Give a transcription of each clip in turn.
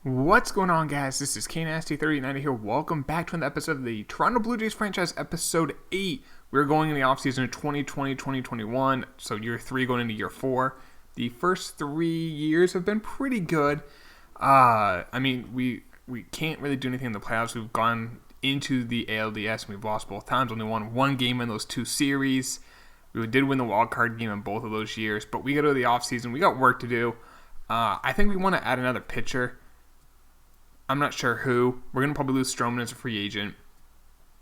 What's going on, guys? This is KNasty3090 here. Welcome back to another episode of the Toronto Blue Jays franchise, episode 8. We're going in the offseason of 2020-2021, so year 3 going into year 4. The first 3 years have been pretty good. We can't really do anything in the playoffs. We've gone into the ALDS and we've lost both times. Only won one game in those 2 series. We did win the wild card game in both of those years, but we got to the offseason. We got work to do. I think we want to add another pitcher. I'm not sure who. We're going to probably lose Stroman as a free agent.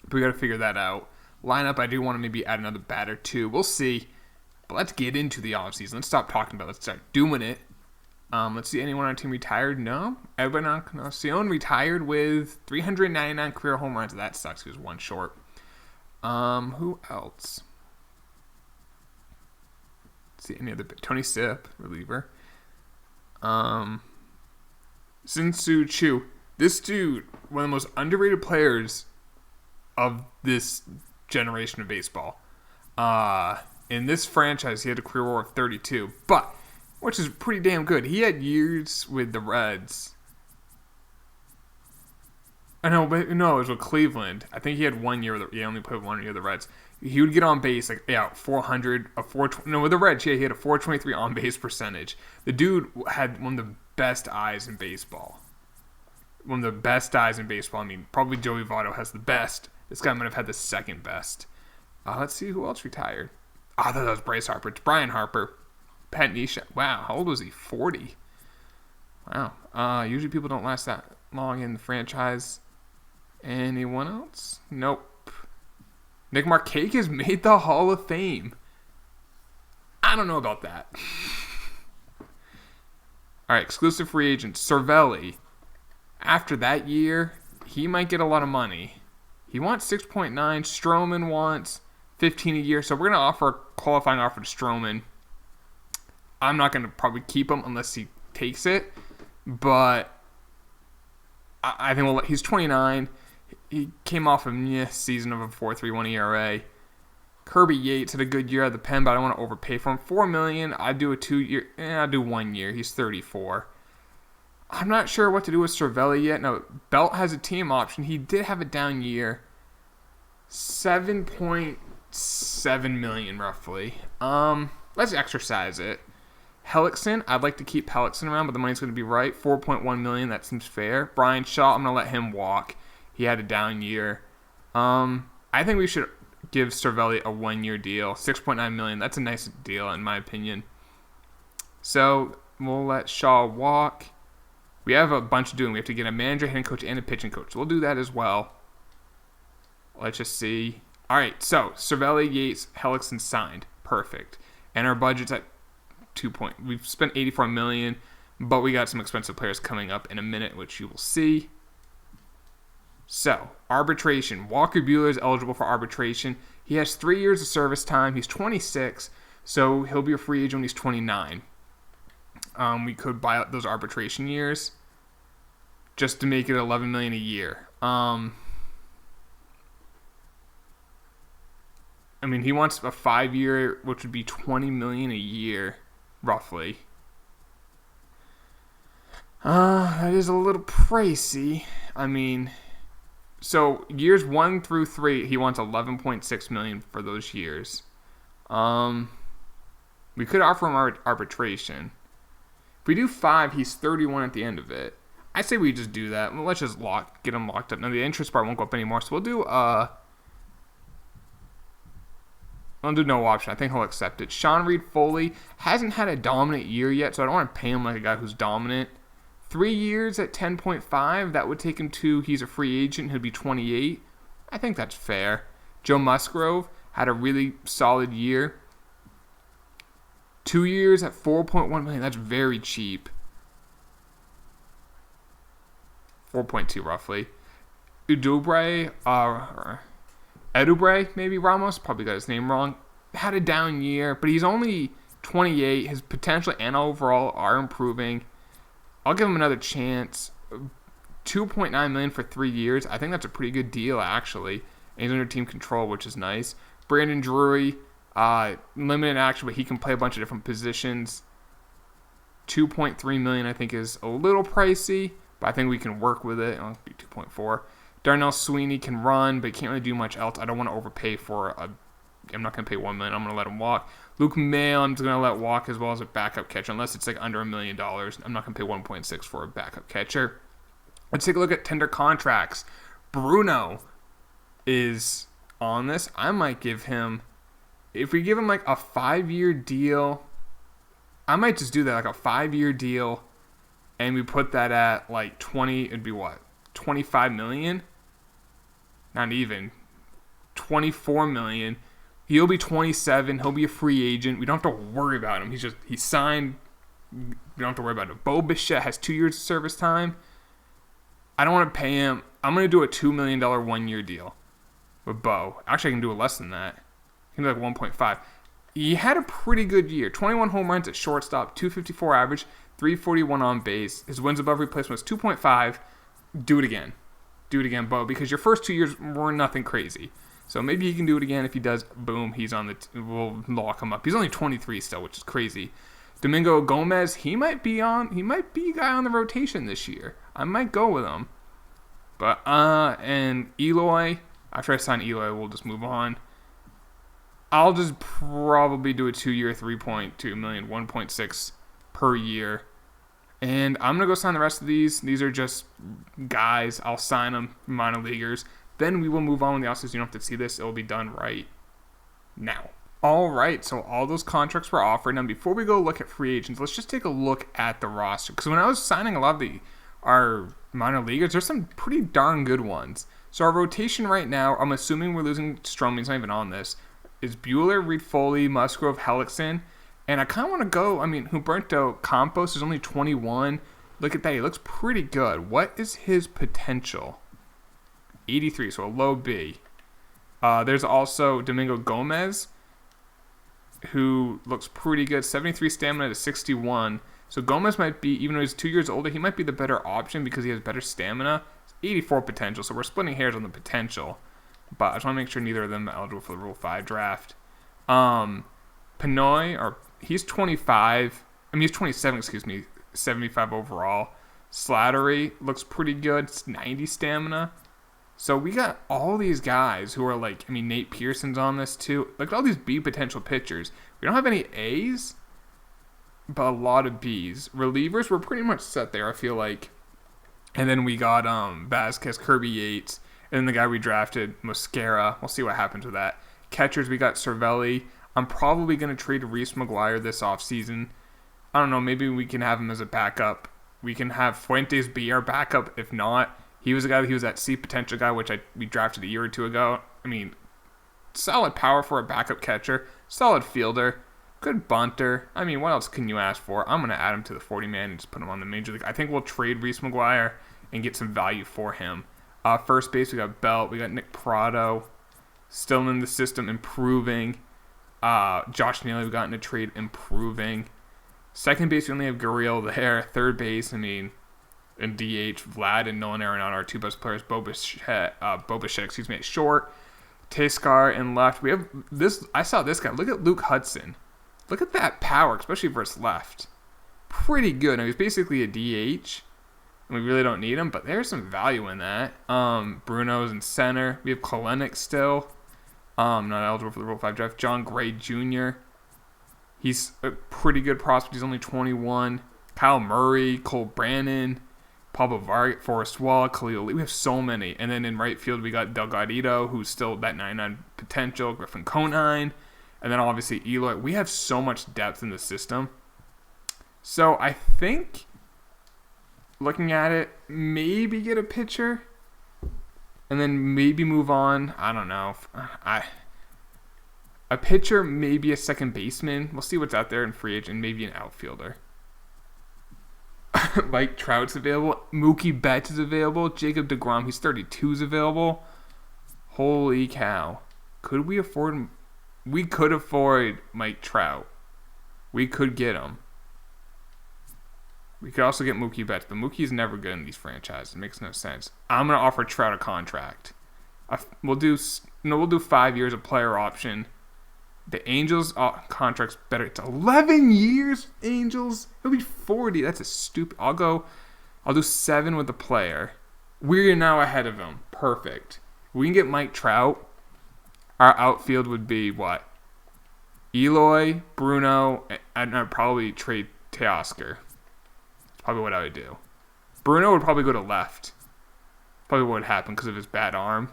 But we got to figure that out. Lineup, I do want to maybe add another batter too. We'll see. But let's get into the offseason. Let's stop talking about it. Let's start doing it. Let's see, anyone on our team retired? No. Edwin Encarnacion retired with 399 career home runs. That sucks. He was one short. Who else? Let's see, any other? Tony Sipp, reliever. Sin-Soo Choo. This dude, one of the most underrated players of this generation of baseball. In this franchise, he had a career WAR of 32, which is pretty damn good. He had years with the Reds. No, it was with Cleveland. I think he had 1 year. He only played 1 year with the Reds. He would get on base 400, with the Reds. Yeah, he had a 423 on base percentage. The dude had one of the best eyes in baseball. One of the best eyes in baseball. I mean, probably Joey Votto has the best. This guy might have had the second best. Let's see who else retired. I thought that was Bryce Harper. It's Brian Harper. Pat Nisha. Wow, how old was he? 40. Wow. Usually people don't last that long in the franchise. Anyone else? Nope. Nick Markakis made the Hall of Fame. I don't know about that. All right, exclusive free agent, Cervelli. After that year, he might get a lot of money. He wants 6.9. Stroman wants 15 a year, so we're going to offer a qualifying offer to Stroman. I'm not going to probably keep him unless he takes it, but I think he's 29. He came off a season of a 4.31 ERA. Kirby Yates had a good year at the pen, but I don't want to overpay for him. $4 million. I'd do a 2 year. I'd do 1 year. He's 34. I'm not sure what to do with Cervelli yet. No, Belt has a team option. He did have a down year. 7.7 million roughly. Let's exercise it. Hellickson, I'd like to keep Hellickson around, but the money's going to be right. 4.1 million. That seems fair. Brian Shaw, I'm going to let him walk. He had a down year. I think we should give Cervelli a 1 year deal. 6.9 million. That's a nice deal in my opinion. So we'll let Shaw walk. We have a bunch to do. We have to get a manager, hitting coach, and a pitching coach. So we'll do that as well. Let's just see. All right, so Cervelli, Yates, Hellickson signed. Perfect. And our budget's at we've spent 84 million, but we got some expensive players coming up in a minute, which you will see. So, arbitration. Walker Buehler is eligible for arbitration. He has 3 years of service time. He's 26, so he'll be a free agent when he's 29. We could buy out those arbitration years just to make it $11 million a year. He wants a 5-year, which would be $20 million a year, roughly. That is a little pricey. So years 1 through 3, he wants $11.6 million for those years. We could offer him arbitration. If we do 5, he's 31 at the end of it. I say we just do that. Well, let's just get him locked up. Now the interest part won't go up anymore, so we'll do no option. I think he'll accept it. Sean Reed Foley hasn't had a dominant year yet, so I don't want to pay him like a guy who's dominant. 3 years at 10.5, that would take him to, he's a free agent, he'll be 28. I think that's fair. Joe Musgrove had a really solid year. 2 years at 4.1 million, that's very cheap. 4.2 roughly. Edubre, maybe Ramos, probably got his name wrong, had a down year, but he's only 28. His potential and overall are improving. I'll give him another chance. 2.9 million for 3 years. I think that's a pretty good deal, actually. And he's under team control, which is nice. Brandon Drury, limited action, but he can play a bunch of different positions. $2.3 million, I think, is a little pricey, but I think we can work with it. It'll be 2.4. Darnell Sweeney can run, but he can't really do much else. I don't want to overpay I'm not going to pay $1 million. I'm going to let him walk. Luke Mayo, I'm just going to let walk as well as a backup catcher, unless it's like under $1 million. I'm not going to pay 1.6 for a backup catcher. Let's take a look at tender contracts. Bruno is on this. I might give him, if we give him like a 5-year deal, I might just do that, like a 5-year deal, and we put that at like 20, it'd be what? 25 million? Not even. 24 million. He'll be 27. He'll be a free agent. We don't have to worry about him. He's signed. We don't have to worry about him. Bo Bichette has 2 years of service time. I don't want to pay him. I'm going to do a $2 million 1-year deal with Bo. Actually, I can do it less than that. I can do like 1.5. He had a pretty good year. 21 home runs at shortstop, 254 average, 341 on base. His wins above replacement was 2.5. Do it again. Do it again, Bo, because your first 2 years were nothing crazy. So maybe he can do it again. If he does, boom, he's on we'll lock him up. He's only 23 still, which is crazy. Domingo Gomez, he might be a guy on the rotation this year. I might go with him. But, and Eloy, after I sign Eloy, we'll just move on. I'll just probably do a 2-year, $3.2 million, 1.6 per year. And I'm going to go sign the rest of these. These are just guys. I'll sign them, minor leaguers. Then we will move on with the offseason. You don't have to see this. It will be done right now. All right, so all those contracts were offered. Now, before we go look at free agents, let's just take a look at the roster. Because when I was signing a lot of our minor leaguers, there's some pretty darn good ones. So our rotation right now, I'm assuming we're losing Stroman. He's not even on this. Is Bueller, Reed Foley, Musgrove, Hellickson. And I kind of want to go, Humberto Campos is only 21. Look at that. He looks pretty good. What is his potential? 83, so a low B. There's also Domingo Gomez, who looks pretty good. 73 stamina to 61. So Gomez might be, even though he's 2 years older, he might be the better option because he has better stamina. 84 potential, so we're splitting hairs on the potential. But I just want to make sure neither of them are eligible for the Rule 5 draft. Pinoy, he's 25. He's 27, 75 overall. Slattery looks pretty good. It's 90 stamina. So we got all these guys who are like, Nate Pearson's on this too. Look at all these B potential pitchers. We don't have any A's, but a lot of B's. Relievers, we're pretty much set there, I feel like. And then we got Vasquez, Kirby Yates, and then the guy we drafted, Mosquera. We'll see what happens with that. Catchers, we got Cervelli. I'm probably going to trade Reese McGuire this offseason. I don't know, maybe we can have him as a backup. We can have Fuentes be our backup. If not, he was that C potential guy, which we drafted a year or two ago. Solid power for a backup catcher. Solid fielder. Good bunter. What else can you ask for? I'm going to add him to the 40-man and just put him on the major league. I think we'll trade Reese McGuire and get some value for him. First base, we got Belt. We got Nick Prado. Still in the system, improving. Josh Neely, we got in a trade, improving. Second base, we only have Gurriel there. Third base, in DH, Vlad and Nolan Arenado, our two best players. Bo Bichette, at short. Teskar in left. We have this. I saw this guy. Look at Luke Hudson. Look at that power, especially versus left. Pretty good. He's basically a DH. We really don't need him, but there's some value in that. Bruno's in center. We have Kalenic still. Not eligible for the Rule 5 draft. John Gray Jr. He's a pretty good prospect. He's only 21. Kyle Murray, Cole Brannon, Pablo Vargas, Forrest Wall, Khalil Lee. We have so many. And then in right field, we got Delgadito, who's still that 99 potential. Griffin Conine. And then obviously Eloy. We have so much depth in the system. So I think, looking at it, maybe get a pitcher. And then maybe move on. I don't know. A pitcher, maybe a second baseman. We'll see what's out there in free agent. Maybe an outfielder. Mike Trout's available. Mookie Betts is available. Jacob deGrom, he's 32, is available. Holy cow. Could we afford him? We could afford Mike Trout. We could get him. We could also get Mookie Betts, but Mookie's never good in these franchises. It makes no sense. I'm going to offer Trout a contract. We'll do 5 years of player option. The Angels contract's better. It's 11 years, Angels. He'll be 40. That's a stupid. I'll go I'll do 7 with the player. We're now ahead of him. Perfect. We can get Mike Trout. Our outfield would be what? Eloy, Bruno, and I'd probably trade Teoscar. That's probably what I would do. Bruno would probably go to left. Probably what would happen because of his bad arm.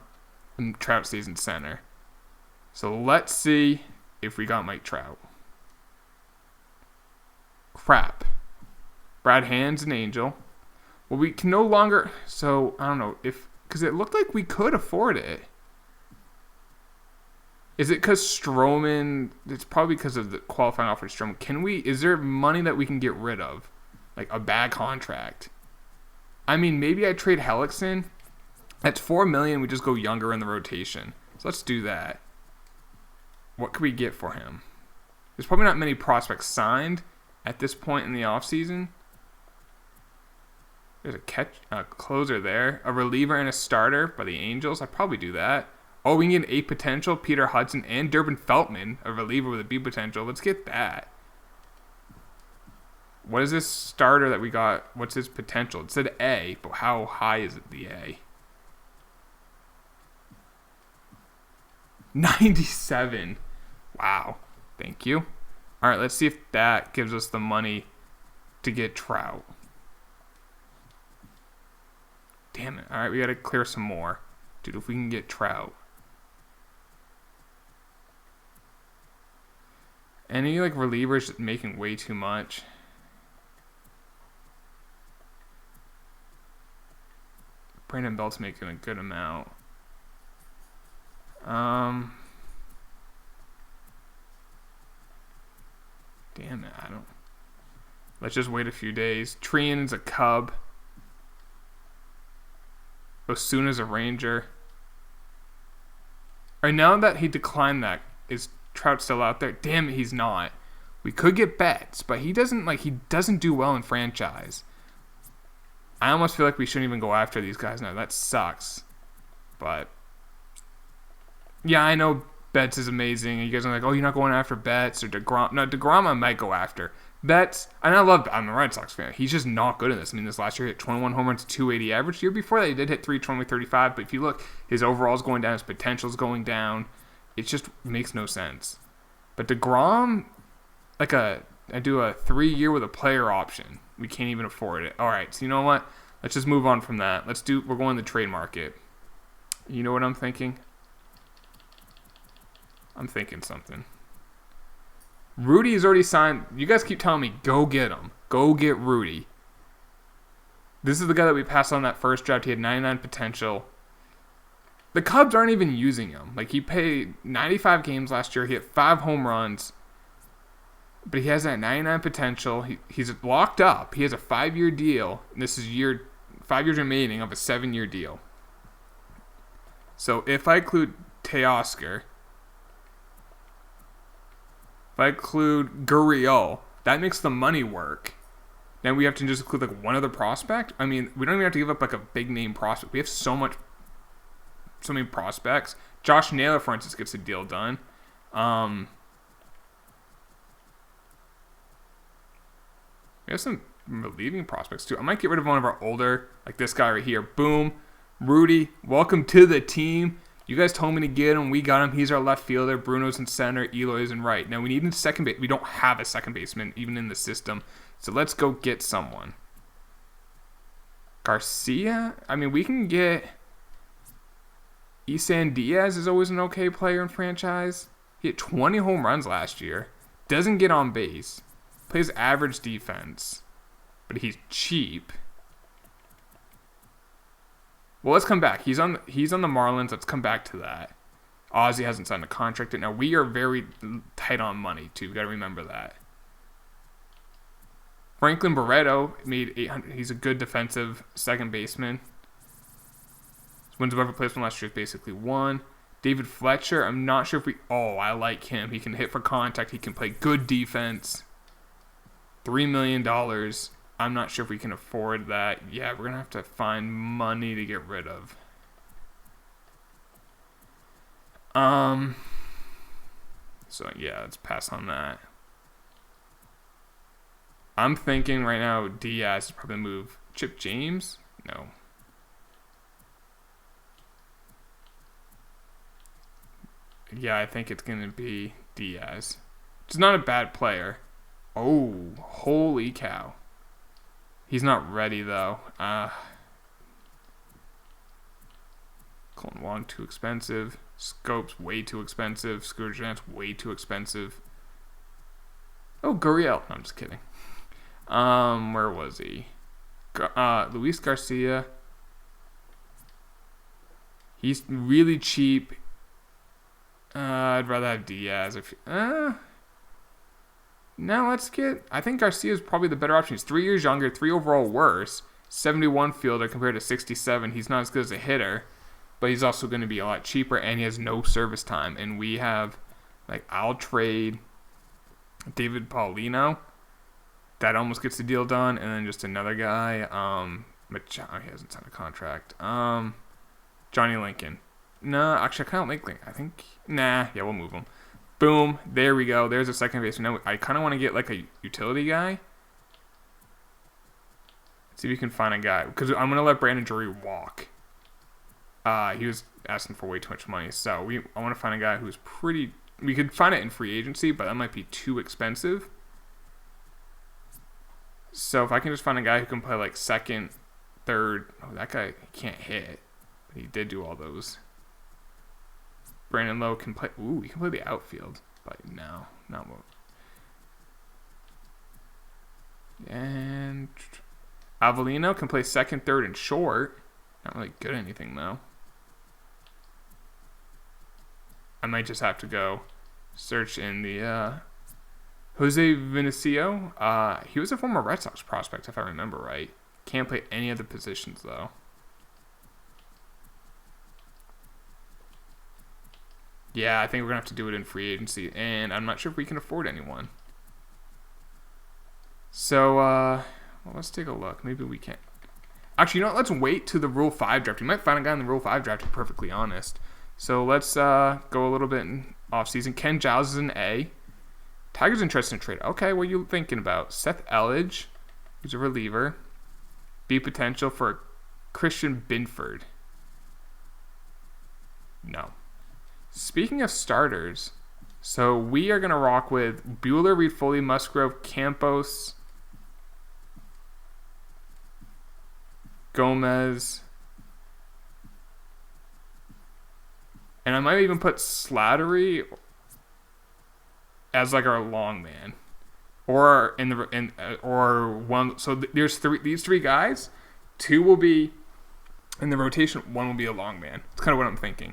And Trout stays in center. So let's see if we got Mike Trout. Crap. Brad Hand's an Angel. Well, we can no longer... So, I don't know. Because it looked like we could afford it. Is it because Stroman... It's probably because of the qualifying offer to Stroman. Is there money that we can get rid of? Like a bad contract? I mean, maybe I trade Hellickson. That's $4 million. We just go younger in the rotation. So let's do that. What could we get for him? There's probably not many prospects signed at this point in the offseason. There's a closer there. A reliever and a starter by the Angels. I'd probably do that. Oh, we can get A potential, Peter Hudson, and Durbin Feltman, a reliever with a B potential. Let's get that. What is this starter that we got? What's his potential? It said A, but how high is it, the A? 97. Wow. Thank you. All right, let's see if that gives us the money to get Trout. Damn it. All right, we got to clear some more. Dude, if we can get Trout. Any, like, relievers making way too much? Brandon Belt's making a good amount. Damn it, I don't... Let's just wait a few days. Trian's a Cub. Osuna's a Ranger. Alright, now that he declined that, is Trout still out there? Damn it, he's not. We could get Betts, but he doesn't do well in franchise. I almost feel like we shouldn't even go after these guys now. That sucks. But yeah, I know Betts is amazing. And you guys are like, oh, you're not going after Betts or DeGrom. No, DeGrom I might go after. Betts, and I'm a Red Sox fan. He's just not good in this. I mean, this last year he hit 21 home runs, 280 average. The year before that, he did hit 320, 35. But if you look, his overall's going down, his potential's going down. It just makes no sense. But DeGrom, I do a 3-year with a player option. We can't even afford it. All right, so you know what? Let's just move on from that. We're going to the trade market. You know what I'm thinking? I'm thinking something. Rudy is already signed. You guys keep telling me, go get him. Go get Rudy. This is the guy that we passed on that first draft. He had 99 potential. The Cubs aren't even using him. Like, he played 95 games last year. He hit 5 home runs. But he has that 99 potential. He's locked up. He has a 5-year deal. And this is 5 years remaining of a 7-year deal. So if I include Teoscar, if I include Gurriel, that makes the money work. Then we have to just include like one other prospect. I mean, we don't even have to give up like a big name prospect. We have so many prospects. Josh Naylor, for instance, gets a deal done. We have some relieving prospects too. I might get rid of one of our older, like this guy right here. Boom. Rudy, welcome to the team. You guys told me to get him. We got him. He's our left fielder. Bruno's in center. Eloy's in right. Now we need a second base. We don't have a second baseman even in the system. So let's go get someone. Garcia? I mean, we can get... Isan Diaz is always an okay player in franchise. He hit 20 home runs last year. Doesn't get on base. Plays average defense. But he's cheap. Well, let's come back. He's on the Marlins. Let's come back to that. Ozzy hasn't signed a contract yet. Now, we are very tight on money, too. We've got to remember that. Franklin Barreto made $800. He's a good defensive second baseman. His wins above replacement last year is basically 1. David Fletcher, I'm not sure if we... Oh, I like him. He can hit for contact. He can play good defense. $3 million. I'm not sure if we can afford that. Yeah, we're going to have to find money to get rid of. So, yeah, let's pass on that. I'm thinking right now Diaz is probably move Chip James? No. Yeah, I think it's going to be Diaz. He's not a bad player. Oh, holy cow. He's not ready, though. Colin Wong, too expensive. Scope's way too expensive. Scooter Jeanette's way too expensive. Oh, Gurriel. No, I'm just kidding. Where was he? Luis Garcia. He's really cheap. I'd rather have Diaz. No, let's get... I think Garcia is probably the better option. He's 3 years younger, 3 overall worse. 71 fielder compared to 67. He's not as good as a hitter, but he's also going to be a lot cheaper, and he has no service time. And we have, like, I'll trade David Paulino. That almost gets the deal done. And then just another guy. He hasn't signed a contract. Johnny Lincoln. No, actually, I kind of like Lincoln. I think... Nah, yeah, we'll move him. Boom. There we go. There's a second baseman. Now, I kind of want to get, like, a utility guy. See if we can find a guy. Because I'm going to let Brandon Drury walk. He was asking for way too much money. So I want to find a guy who's pretty... We could find it in free agency, but that might be too expensive. So if I can just find a guy who can play like second, third... Oh, that guy can't hit. But he did do all those. Brandon Lowe can play... Ooh, he can play the outfield. But no, not what... And... Avellino can play second, third, and short. Not really good at anything, though. I might just have to go search in the... Jose Vinicio. He was a former Red Sox prospect, if I remember right. Can't play any other positions, though. Yeah, I think we're going to have to do it in free agency. And I'm not sure if we can afford anyone. So, well, let's take a look. Maybe we can. Actually, you know what? Let's wait to the Rule 5 draft. You might find a guy in the Rule 5 draft, to be perfectly honest. So let's go a little bit in offseason. Ken Giles is an A. Tigers interested in trade. Okay, what are you thinking about? Seth Elledge, who's a reliever. B potential for Christian Binford. No. Speaking of starters, so we are going to rock with Buehler, Reed Foley, Musgrove, Campos, Gomez, and I might even put Slattery as like our long man, or or one. So there's these three guys. 2 will be in the rotation. 1 will be a long man. That's kind of what I'm thinking.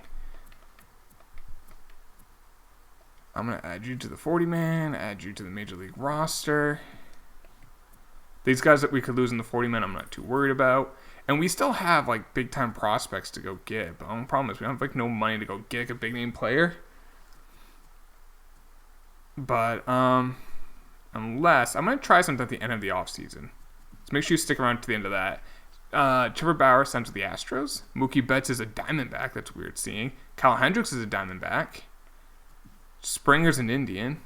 I'm going to add you to the 40-man, add you to the Major League roster. These guys that we could lose in the 40-man, I'm not too worried about. And we still have, like, big-time prospects to go get. But the only problem is we don't have, like, no money to go get a big-name player. But, unless... I'm going to try something at the end of the offseason. So make sure you stick around to the end of that. Trevor Bauer signs with the Astros. Mookie Betts is a Diamondback. That's weird seeing. Kyle Hendricks is a Diamondback. Springer's an Indian.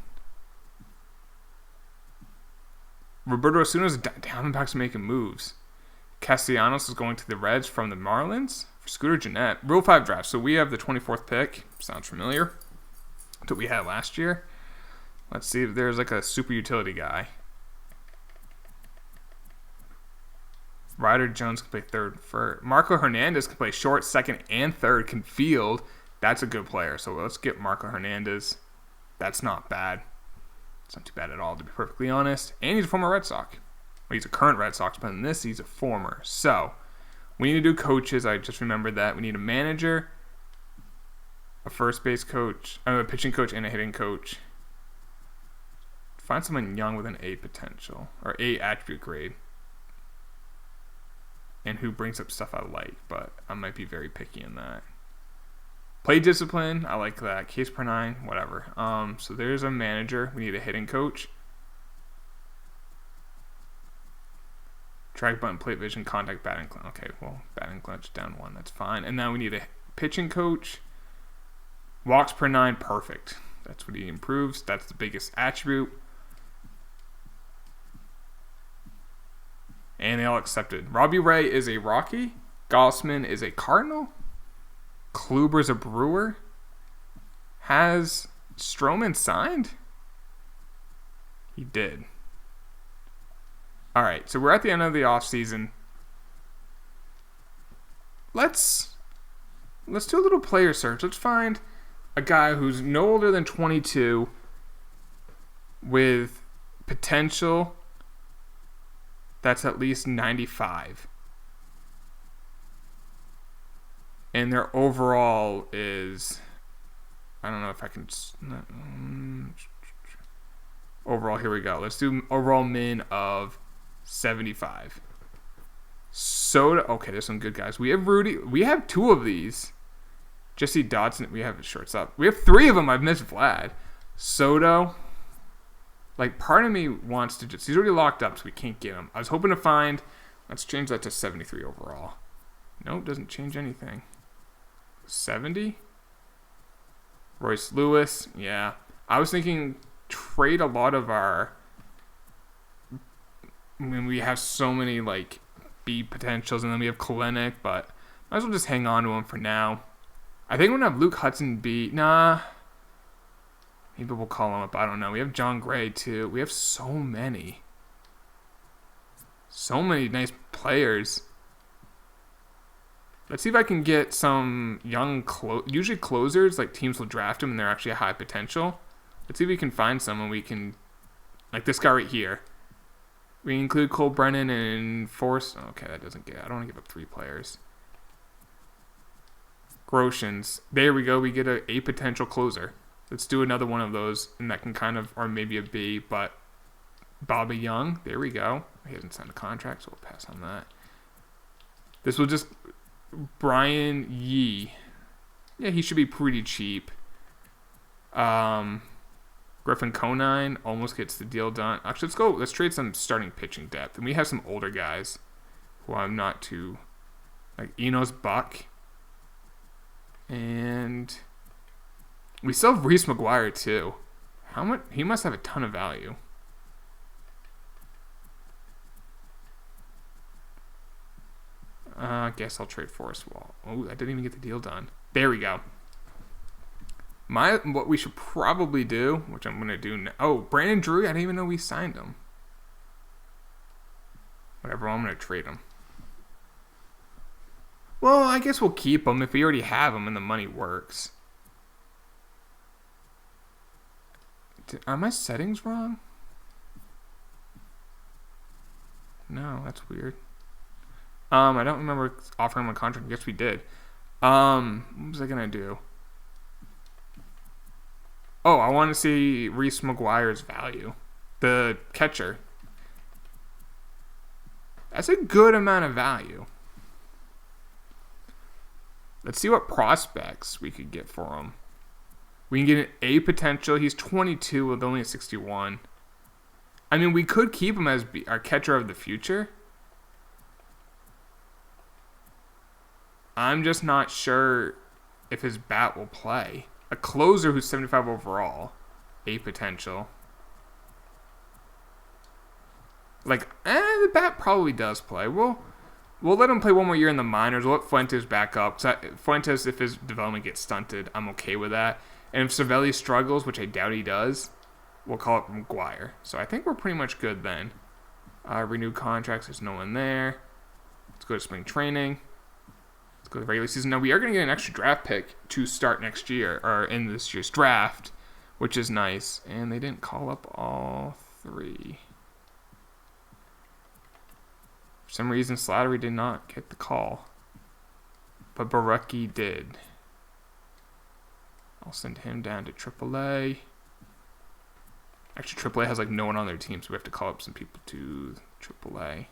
Roberto Osuna's Diamondbacks making moves. Castellanos is going to the Reds from the Marlins for Scooter Jeanette. Rule 5 draft. So we have the 24th pick. Sounds familiar. That's what we had last year. Let's see if there's like a super utility guy. Ryder Jones can play third and first. Marco Hernandez can play short, second, and third. Can field. That's a good player. So let's get Marco Hernandez. That's not bad. It's not too bad at all, to be perfectly honest. And he's a former Red Sox. Well, he's a current Red Sox, but in this, he's a former. So, we need to do coaches. I just remembered that. We need a manager, a first base coach, a pitching coach, and a hitting coach. Find someone young with an A potential, or A attribute grade. And who brings up stuff I like, but I might be very picky in that. Play discipline, I like that. Case per 9, whatever. So there's a manager. We need a hitting coach. Track button, plate vision, contact, batting clinch. Okay, well, batting clinch down 1. That's fine. And now we need a pitching coach. Walks per 9, perfect. That's what he improves. That's the biggest attribute. And they all accepted. Robbie Ray is a Rocky. Gossman is a Cardinal. Kluber's a Brewer. Has Stroman signed? He did. All right, so we're at the end of the offseason. Let's do a little player search. Let's find a guy who's no older than 22 with potential that's at least 95. And their overall is, I don't know if I can, overall, here we go. Let's do overall min of 75. Soda, okay, there's some good guys. We have Rudy, we have 2 of these. Jesse Dodson, we have his shorts up. We have 3 of them. I've missed Vlad. Soto, like, part of me wants to just, he's already locked up, so we can't get him. I was hoping to find, let's change that to 73 overall. Nope, doesn't change anything. 70? Royce Lewis, yeah. I was thinking trade a lot of our, I mean, we have so many, like, B potentials, and then we have Kalenic, but might as well just hang on to him for now. I think we're going to have Luke Hudson B. Nah. Maybe we'll call him up. I don't know. We have John Gray, too. We have so many. So many nice players. Let's see if I can get some young, usually closers, like teams will draft them and they're actually a high potential. Let's see if we can find someone we can, like this guy right here. We include Cole Brennan and Force. Okay, that doesn't get, I don't want to give up 3 players. Groshans. There we go. We get a potential closer. Let's do another one of those, and that can kind of, or maybe a B, but Bobby Young. There we go. He hasn't signed a contract, so we'll pass on that. This will just, Brian Yee. Yeah, he should be pretty cheap. Griffin Conine almost gets the deal done. Actually, let's trade some starting pitching depth. And we have some older guys who I'm not too, like Enos Buck. And we still have Reese McGuire too. How much? He must have a ton of value. I guess I'll trade Forrest Wall. Oh, I didn't even get the deal done. There we go. What we should probably do, which I'm going to do now. Oh, Brandon Drury, I didn't even know we signed him. Whatever, I'm going to trade him. Well, I guess we'll keep him if we already have him and the money works. Are my settings wrong? No, that's weird. I don't remember offering him a contract. I guess we did. What was I going to do? Oh, I want to see Reese McGuire's value. The catcher. That's a good amount of value. Let's see what prospects we could get for him. We can get an A potential. He's 22 with only a 61. I mean, we could keep him as our catcher of the future. I'm just not sure if his bat will play. A closer who's 75 overall. A potential. Like, the bat probably does play. We'll let him play one more year in the minors. We'll let Fuentes back up. Fuentes, if his development gets stunted, I'm okay with that. And if Cervelli struggles, which I doubt he does, we'll call it McGuire. So I think we're pretty much good then. Renewed contracts, there's no one there. Let's go to spring training. Let's go to the regular season. Now, we are going to get an extra draft pick to start next year, or in this year's draft, which is nice. And they didn't call up all 3. For some reason, Slattery did not get the call. But Barucki did. I'll send him down to AAA. Actually, AAA has like no one on their team, so we have to call up some people to AAA.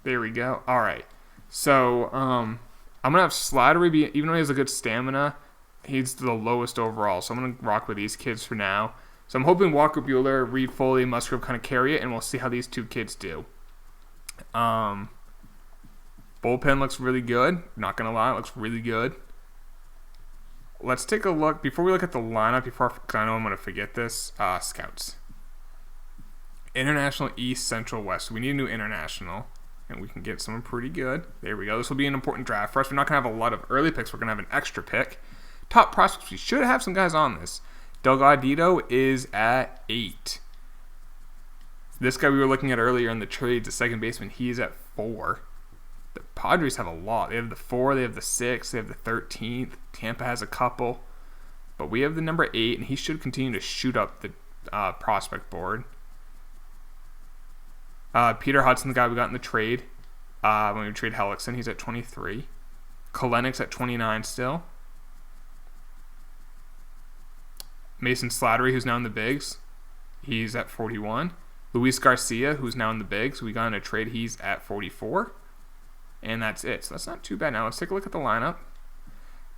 There we go. All right. So, I'm going to have Slattery be, even though he has a good stamina, he's the lowest overall. So I'm going to rock with these kids for now. So I'm hoping Walker Buehler, Reed Foley, and Musgrove kind of carry it, and we'll see how these 2 kids do. Bullpen looks really good. Not going to lie, it looks really good. let's take a look. Before we look at the lineup, because I know I'm going to forget this, scouts. International East, Central, West. We need a new international, and we can get someone pretty good. There we go. This will be an important draft for us. We're not going to have a lot of early picks. We're going to have an extra pick. Top prospects. We should have some guys on this. Delgadito is at 8. This guy we were looking at earlier in the trades, the second baseman, he is at 4. The Padres have a lot. They have the 4, they have the 6, they have the 13th. Tampa has a couple. But we have the number 8, and he should continue to shoot up the prospect board. Peter Hudson, the guy we got in the trade, when we trade Hellickson, he's at 23. Kalenick's at 29 still. Mason Slattery, who's now in the bigs, he's at 41. Luis Garcia, who's now in the bigs, we got in a trade, he's at 44. And that's it. So that's not too bad. Now let's take a look at the lineup.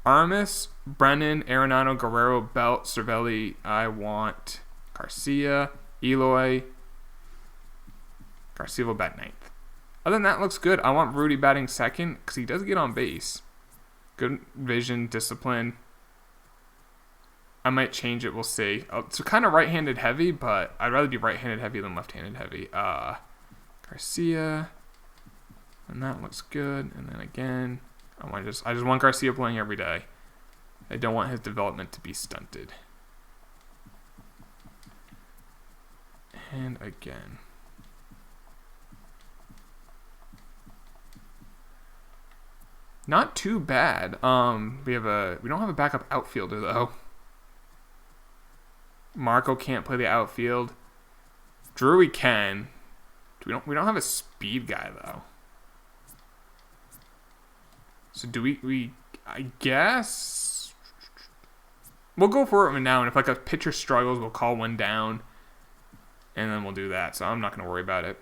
Armas, Brennan, Arenado, Guerrero, Belt, Cervelli. I want Garcia, Eloy. Garcia will bat 9th. Other than that, looks good. I want Rudy batting 2nd because he does get on base. Good vision, discipline. I might change it. We'll see. It's kind of right-handed heavy, but I'd rather be right-handed heavy than left-handed heavy. Garcia. And that looks good. And then again, I just want Garcia playing every day. I don't want his development to be stunted. And again. Not too bad. We don't have a backup outfielder though. Marco can't play the outfield. Drury can. We don't have a speed guy though. So do we I guess we'll go for it now, and if like a pitcher struggles, we'll call one down, and then we'll do that. So I'm not going to worry about it.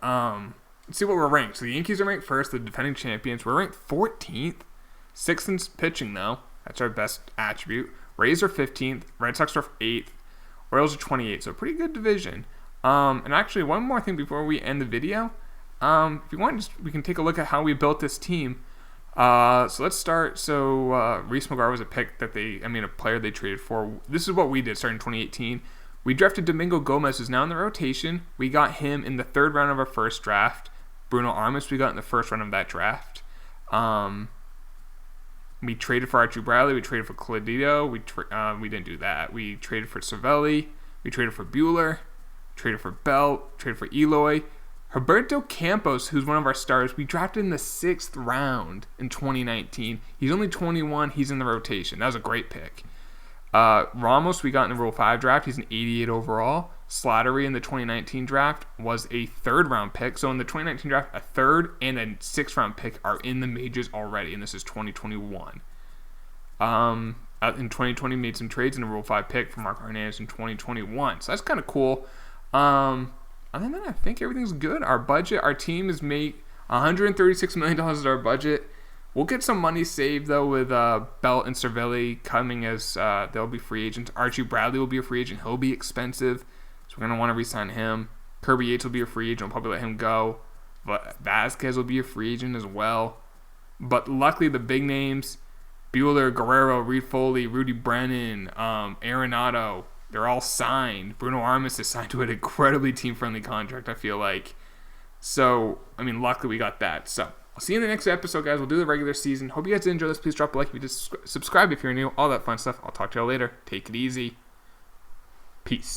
Let's see what we're ranked. So the Yankees are ranked first, the defending champions. We're ranked 14th. 6th in pitching, though. That's our best attribute. Rays are 15th. Red Sox are 8th. Orioles are 28th. So a pretty good division. And actually, one more thing before we end the video. If you want, we can take a look at how we built this team. So let's start. So Reese McGuire was a pick that a player they traded for. This is what we did starting in 2018. We drafted Domingo Gomez, who's now in the rotation. We got him in the 3rd round of our first draft. Bruno Armas we got in the 1st round of that draft. We traded for Archie Bradley. We traded for Cladito. We didn't do that. We traded for Cervelli. We traded for Buehler. Traded for Belt. Traded for Eloy. Roberto Campos, who's one of our stars, we drafted in the 6th round in 2019. He's only 21. He's in the rotation. That was a great pick. Ramos, we got in the Rule 5 draft. He's an 88 overall. Slattery in the 2019 draft was a 3rd round pick. So in the 2019 draft, a 3rd and a 6th round pick are in the majors already, and this is 2021. In 2020, made some trades in a Rule 5 pick for Marco Hernandez in 2021. So that's kind of cool. Other than that, I think everything's good. Our budget, our team has made $136 million as our budget. We'll get some money saved, though, with Belt and Cervelli coming as they'll be free agents. Archie Bradley will be a free agent. He'll be expensive, so we're going to want to re-sign him. Kirby Yates will be a free agent. We'll probably let him go. But Vasquez will be a free agent as well. But luckily, the big names, Buehler, Guerrero, Reed Foley, Rudy Brennan, Arenado, they're all signed. Bruno Armas is signed to an incredibly team-friendly contract, I feel like. So, luckily we got that. So, I'll see you in the next episode, guys. We'll do the regular season. Hope you guys enjoy this. Please drop a like if you just subscribe if you're new. All that fun stuff. I'll talk to y'all later. Take it easy. Peace.